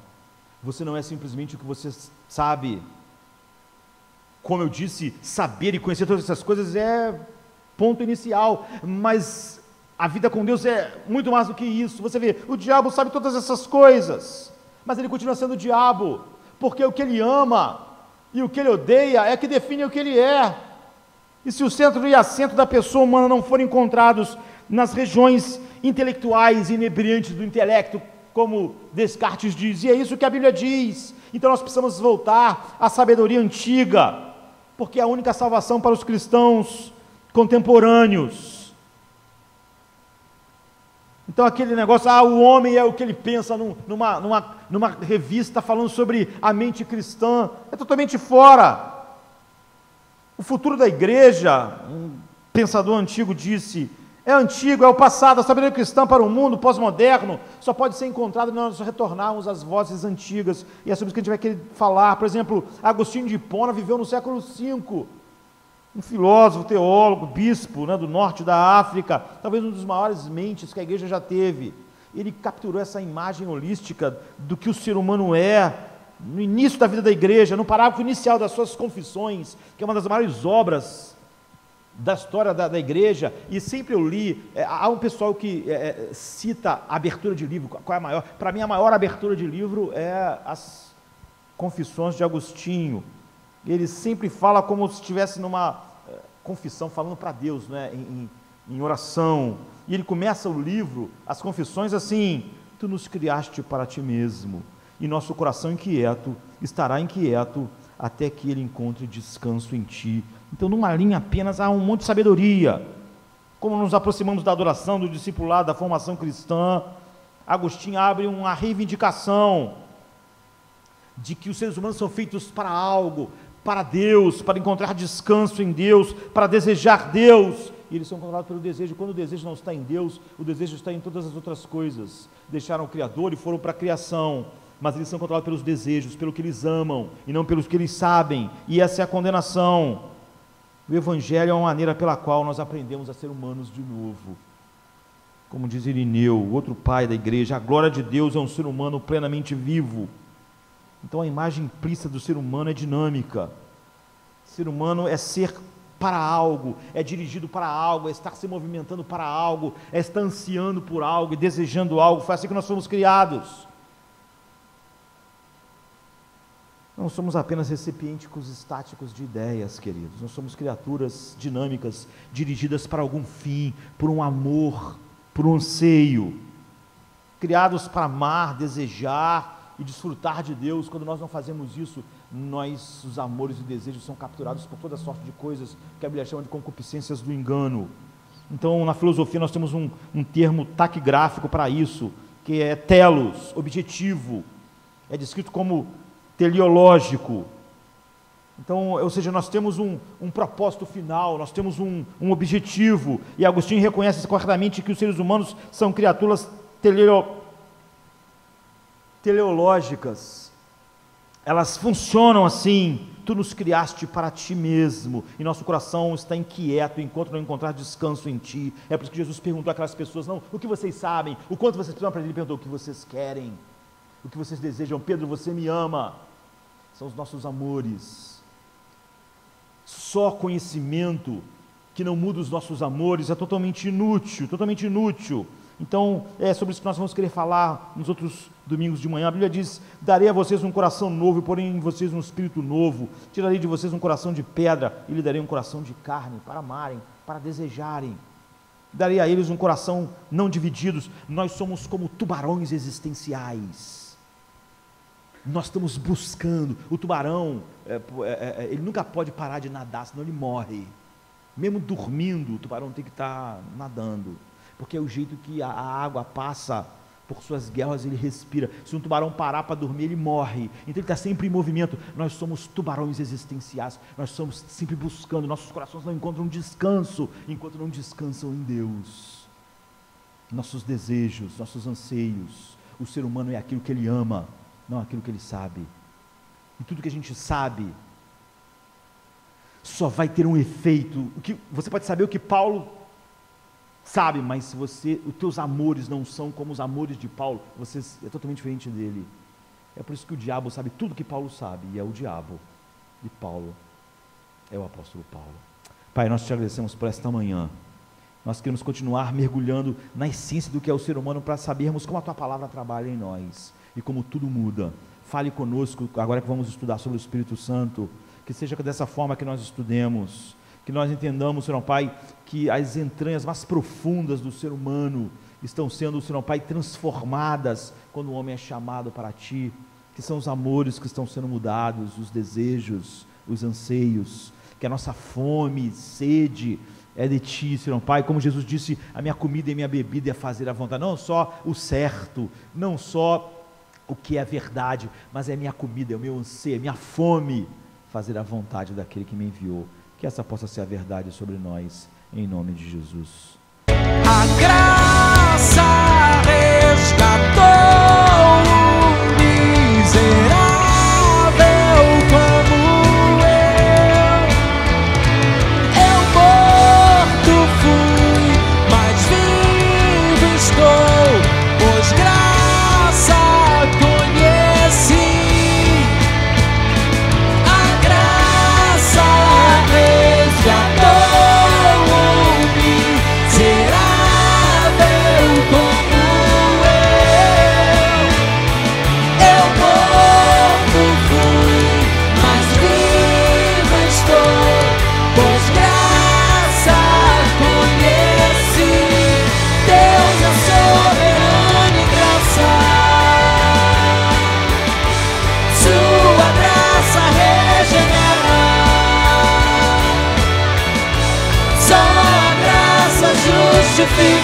você não é simplesmente o que você sabe. Como eu disse, saber e conhecer todas essas coisas é ponto inicial, mas a vida com Deus é muito mais do que isso. Você vê, o diabo sabe todas essas coisas, mas ele continua sendo o diabo, porque o que ele ama e o que ele odeia é que define o que ele é. E se o centro e assento da pessoa humana não forem encontrados nas regiões intelectuais e inebriantes do intelecto, como Descartes diz, e é isso que a Bíblia diz, então nós precisamos voltar à sabedoria antiga, porque é a única salvação para os cristãos contemporâneos. Então aquele negócio, o homem é o que ele pensa numa revista falando sobre a mente cristã, é totalmente fora. O futuro da igreja, um pensador antigo disse, é antigo, é o passado. A sabedoria cristã para o mundo pós-moderno só pode ser encontrada se nós retornarmos às vozes antigas, e é sobre isso que a gente vai querer falar. Por exemplo, Agostinho de Hipona viveu no século V, um filósofo, teólogo, bispo, do norte da África, talvez um dos maiores mentes que a igreja já teve. Ele capturou essa imagem holística do que o ser humano é, no início da vida da igreja, no parágrafo inicial das suas Confissões, que é uma das maiores obras da história da igreja, e sempre eu li, há um pessoal que cita a abertura de livro, qual é a maior? Para mim a maior abertura de livro é as Confissões de Agostinho. Ele sempre fala como se estivesse numa confissão, falando para Deus, em oração, e ele começa o livro, as Confissões, assim, tu nos criaste para ti mesmo, e nosso coração inquieto estará inquieto até que ele encontre descanso em ti. Então, numa linha apenas, há um monte de sabedoria. Como nos aproximamos da adoração, do discipulado, da formação cristã, Agostinho abre uma reivindicação de que os seres humanos são feitos para algo, para Deus, para encontrar descanso em Deus, para desejar Deus, e eles são controlados pelo desejo. Quando o desejo não está em Deus, o desejo está em todas as outras coisas. Deixaram o Criador e foram para a criação, mas eles são controlados pelos desejos, pelo que eles amam, e não pelos que eles sabem, e essa é a condenação. O Evangelho é uma maneira pela qual nós aprendemos a ser humanos de novo. Como diz Irineu, outro pai da igreja, a glória de Deus é um ser humano plenamente vivo. Então a imagem implícita do ser humano é dinâmica. Ser humano é ser para algo, é dirigido para algo, é estar se movimentando para algo, é estar ansiando por algo e desejando algo. Foi assim que nós fomos criados. Não somos apenas recipientes estáticos de ideias, queridos. Nós somos criaturas dinâmicas, dirigidas para algum fim, por um amor, por um anseio. Criados para amar, desejar e desfrutar de Deus. Quando nós não fazemos isso, os amores e desejos são capturados por toda sorte de coisas que a Bíblia chama de concupiscências do engano. Então, na filosofia, nós temos um termo taquigráfico para isso, que é telos, objetivo. É descrito como teleológico. Então, ou seja, nós temos um propósito final, nós temos um objetivo. E Agostinho reconhece corretamente que os seres humanos são criaturas teleológicas. Elas funcionam assim. Tu nos criaste para ti mesmo, e nosso coração está inquieto enquanto não encontrar descanso em ti. É por isso que Jesus perguntou àquelas pessoas, não, o que vocês sabem, o quanto vocês precisam aprender. Ele perguntou, o que vocês querem, o que vocês desejam. Pedro, você me ama. São os nossos amores. Só conhecimento que não muda os nossos amores é totalmente inútil, totalmente inútil. Então, é sobre isso que nós vamos querer falar nos outros domingos de manhã. A Bíblia diz, darei a vocês um coração novo, e porém em vocês um espírito novo. Tirarei de vocês um coração de pedra, e lhe darei um coração de carne, para amarem, para desejarem. Darei a eles um coração não divididos. Nós somos como tubarões existenciais. Nós estamos buscando. O tubarão, ele nunca pode parar de nadar, senão ele morre. Mesmo dormindo, o tubarão tem que estar nadando. Porque é o jeito que a água passa por suas guerras, ele respira. Se um tubarão parar para dormir, ele morre. Então ele está sempre em movimento. Nós somos tubarões existenciais, nós somos sempre buscando, nossos corações não encontram descanso, enquanto não descansam em Deus. Nossos desejos, nossos anseios, o ser humano é aquilo que ele ama, não aquilo que ele sabe. E tudo que a gente sabe, só vai ter um efeito. Você pode saber o que Paulo sabe, mas se os teus amores não são como os amores de Paulo, você é totalmente diferente dele. É por isso que o diabo sabe tudo que Paulo sabe, e é o diabo de Paulo, é o apóstolo Paulo. Pai, nós te agradecemos por esta manhã. Nós queremos continuar mergulhando na essência do que é o ser humano, para sabermos como a tua palavra trabalha em nós, e como tudo muda. Fale conosco, agora que vamos estudar sobre o Espírito Santo, que seja dessa forma que nós estudemos, que nós entendamos, Senhor Pai, que as entranhas mais profundas do ser humano estão sendo, Senhor Pai, transformadas quando o homem é chamado para Ti, que são os amores que estão sendo mudados, os desejos, os anseios, que a nossa fome, sede é de Ti, Senhor Pai, como Jesus disse, a minha comida e a minha bebida é fazer a vontade, não só o certo, não só o que é verdade, mas é a minha comida, é o meu anseio, é a minha fome, fazer a vontade daquele que me enviou. Que essa possa ser a verdade sobre nós, em nome de Jesus. A graça resgatou um miserável como eu morto fui, mas vivo estou, pois graça conheci. A graça resgatou um miserável como eu morto fui, mas vivo estou, pois graça conheci. Deus é soberano e graça, sua graça regenera, só a graça justifica.